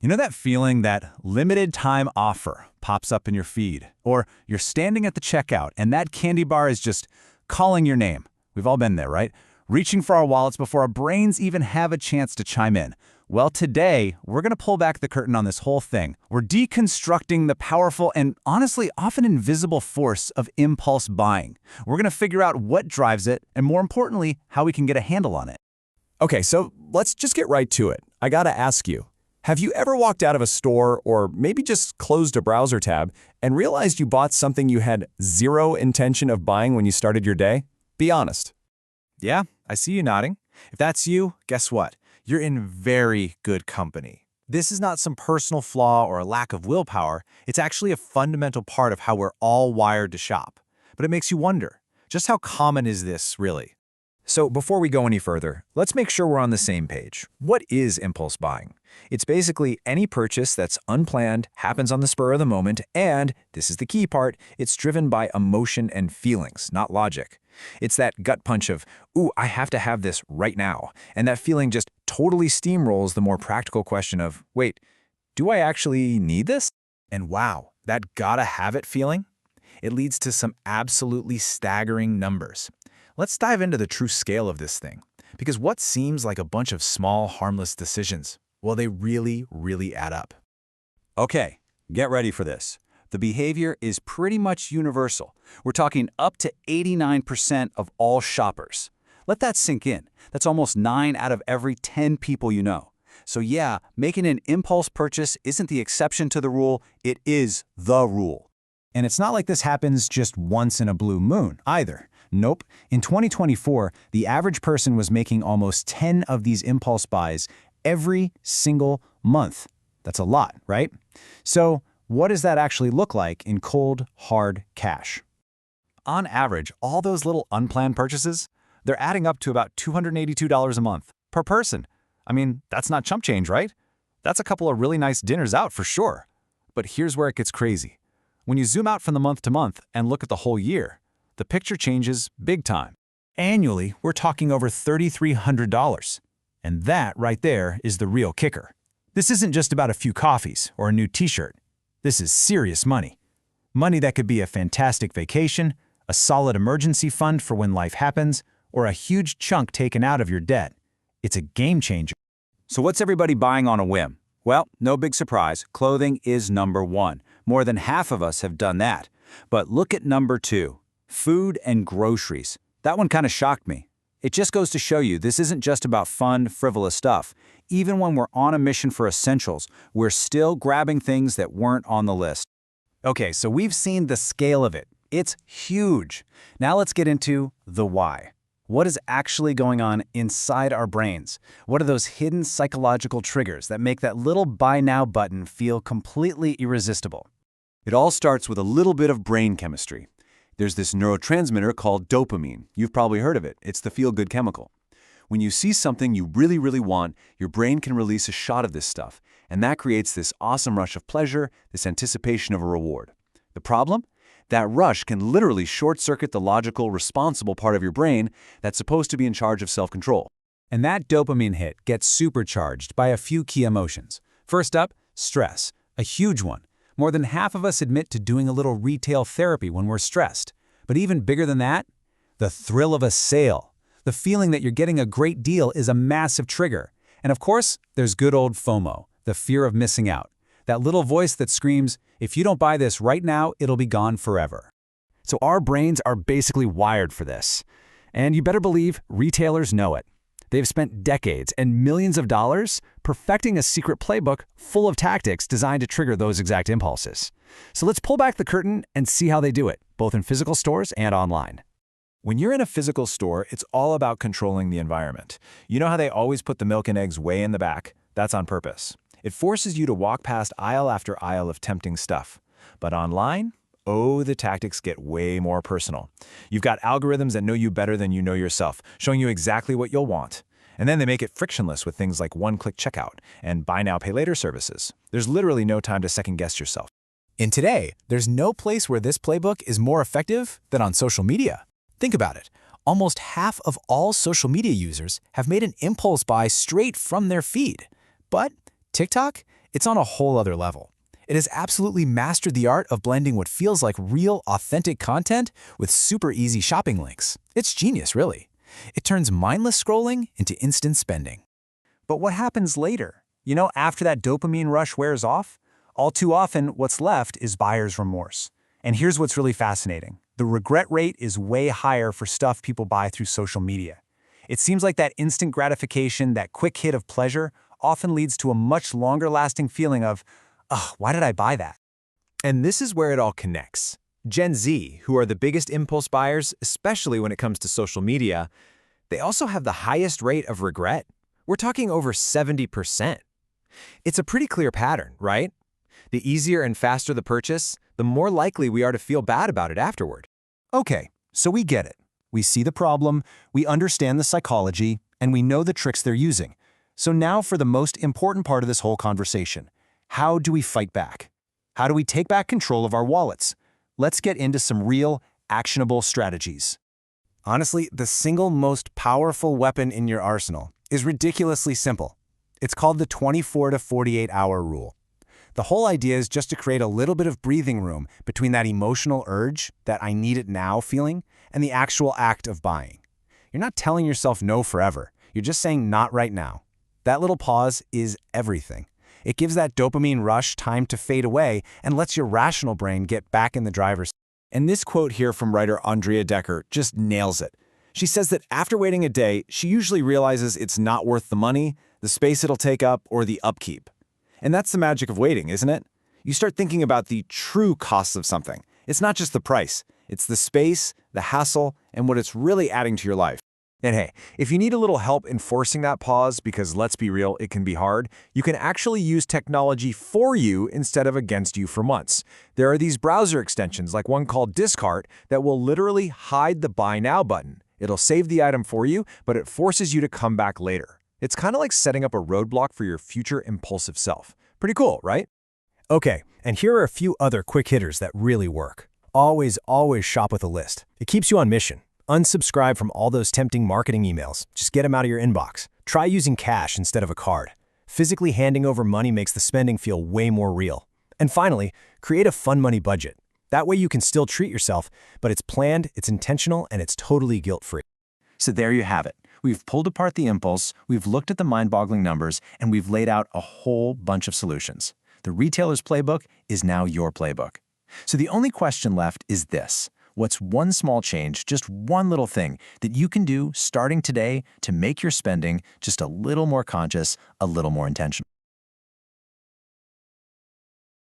You know that feeling that limited time offer pops up in your feed? Or you're standing at the checkout and that candy bar is just calling your name. We've all been there, right? Reaching for our wallets before our brains even have a chance to chime in. Well, today, we're going to pull back the curtain on this whole thing. We're deconstructing the powerful and honestly often invisible force of impulse buying. We're going to figure out what drives it and, more importantly, how we can get a handle on it. Okay, so let's just get right to it. I gotta ask you, have you ever walked out of a store or maybe just closed a browser tab and realized you bought something you had zero intention of buying when you started your day? Be honest. Yeah, I see you nodding. If that's you, guess what? You're in very good company. This is not some personal flaw or a lack of willpower. It's actually a fundamental part of how we're all wired to shop. But it makes you wonder, just how common is this, really? So before we go any further, let's make sure we're on the same page. What is impulse buying? It's basically any purchase that's unplanned, happens on the spur of the moment, and, this is the key part, it's driven by emotion and feelings, not logic. It's that gut punch of, ooh, I have to have this right now, and that feeling just totally steamrolls the more practical question of, wait, do I actually need this? And wow, that gotta have it feeling? It leads to some absolutely staggering numbers. Let's dive into the true scale of this thing, because what seems like a bunch of small, harmless decisions, well, they really, really add up. Okay, get ready for this. The behavior is pretty much universal. We're talking up to 89% of all shoppers. Let that sink in. That's almost 9 out of every 10 people you know. So yeah, making an impulse purchase isn't the exception to the rule, it is the rule. And it's not like this happens just once in a blue moon, either. Nope. In 2024, the average person was making almost 10 of these impulse buys every single month. That's a lot, right? So what does that actually look like in cold, hard cash? On average, all those little unplanned purchases, they're adding up to about $282 a month per person. I mean, that's not chump change, right? That's a couple of really nice dinners out for sure. But here's where it gets crazy. When you zoom out from the month to month and look at the whole year, the picture changes big time. Annually, we're talking over $3,300. And that right there is the real kicker. This isn't just about a few coffees or a new t-shirt. This is serious money. Money that could be a fantastic vacation, a solid emergency fund for when life happens, or a huge chunk taken out of your debt. It's a game changer. So what's everybody buying on a whim? Well, no big surprise, clothing is number one. More than half of us have done that. But look at number 2, food and groceries. That one kind of shocked me. It just goes to show you this isn't just about fun, frivolous stuff. Even when we're on a mission for essentials, we're still grabbing things that weren't on the list. Okay, so we've seen the scale of it. It's huge. Now let's get into the why. What is actually going on inside our brains? What are those hidden psychological triggers that make that little buy now button feel completely irresistible? It all starts with a little bit of brain chemistry. There's this neurotransmitter called dopamine. You've probably heard of it. It's the feel-good chemical. When you see something you really, really want, your brain can release a shot of this stuff, and that creates this awesome rush of pleasure, this anticipation of a reward. The problem? That rush can literally short-circuit the logical, responsible part of your brain that's supposed to be in charge of self-control. And that dopamine hit gets supercharged by a few key emotions. First up, stress, a huge one. More than half of us admit to doing a little retail therapy when we're stressed. But even bigger than that, the thrill of a sale. The feeling that you're getting a great deal is a massive trigger. And of course, there's good old FOMO, the fear of missing out. That little voice that screams, if you don't buy this right now, it'll be gone forever. So our brains are basically wired for this. And you better believe retailers know it. They've spent decades and millions of dollars perfecting a secret playbook full of tactics designed to trigger those exact impulses. So let's pull back the curtain and see how they do it, both in physical stores and online. When you're in a physical store, it's all about controlling the environment. You know how they always put the milk and eggs way in the back? That's on purpose. It forces you to walk past aisle after aisle of tempting stuff. But online? Oh, the tactics get way more personal. You've got algorithms that know you better than you know yourself, showing you exactly what you'll want. And then they make it frictionless with things like one-click checkout and buy now, pay later services. There's literally no time to second-guess yourself. And today, there's no place where this playbook is more effective than on social media. Think about it. Almost half of all social media users have made an impulse buy straight from their feed. But TikTok? It's on a whole other level. It has absolutely mastered the art of blending what feels like real, authentic content with super easy shopping links. It's genius, really. It turns mindless scrolling into instant spending. But what happens later? You know, after that dopamine rush wears off, all too often what's left is buyer's remorse. And here's what's really fascinating. The regret rate is way higher for stuff people buy through social media. It seems like that instant gratification, that quick hit of pleasure, often leads to a much longer-lasting feeling of, ugh, why did I buy that? And this is where it all connects. Gen Z, who are the biggest impulse buyers, especially when it comes to social media, they also have the highest rate of regret. We're talking over 70%. It's a pretty clear pattern, right? The easier and faster the purchase, the more likely we are to feel bad about it afterward. Okay, so we get it. We see the problem, we understand the psychology, and we know the tricks they're using. So now for the most important part of this whole conversation. How do we fight back? How do we take back control of our wallets? Let's get into some real, actionable strategies. Honestly, the single most powerful weapon in your arsenal is ridiculously simple. It's called the 24 to 48 hour rule. The whole idea is just to create a little bit of breathing room between that emotional urge, that I need it now feeling, and the actual act of buying. You're not telling yourself no forever. You're just saying not right now. That little pause is everything. It gives that dopamine rush time to fade away and lets your rational brain get back in the driver's seat. And this quote here from writer Andrea Decker just nails it. She says that after waiting a day, she usually realizes it's not worth the money, the space it'll take up, or the upkeep. And that's the magic of waiting, isn't it? You start thinking about the true costs of something. It's not just the price. It's the space, the hassle, and what it's really adding to your life. And hey, if you need a little help enforcing that pause, because let's be real, it can be hard, you can actually use technology for you instead of against you for months. There are these browser extensions, like one called Discart, that will literally hide the Buy Now button. It'll save the item for you, but it forces you to come back later. It's kind of like setting up a roadblock for your future impulsive self. Pretty cool, right? Okay, and here are a few other quick hitters that really work. Always shop with a list. It keeps you on mission. Unsubscribe from all those tempting marketing emails. Just get them out of your inbox. Try using cash instead of a card. Physically handing over money makes the spending feel way more real. And finally, create a fun money budget. That way you can still treat yourself, but it's planned, it's intentional, and it's totally guilt-free. So there you have it. We've pulled apart the impulse, we've looked at the mind-boggling numbers, and we've laid out a whole bunch of solutions. The retailer's playbook is now your playbook. So the only question left is this. What's one small change, just one little thing, that you can do starting today to make your spending just a little more conscious, a little more intentional?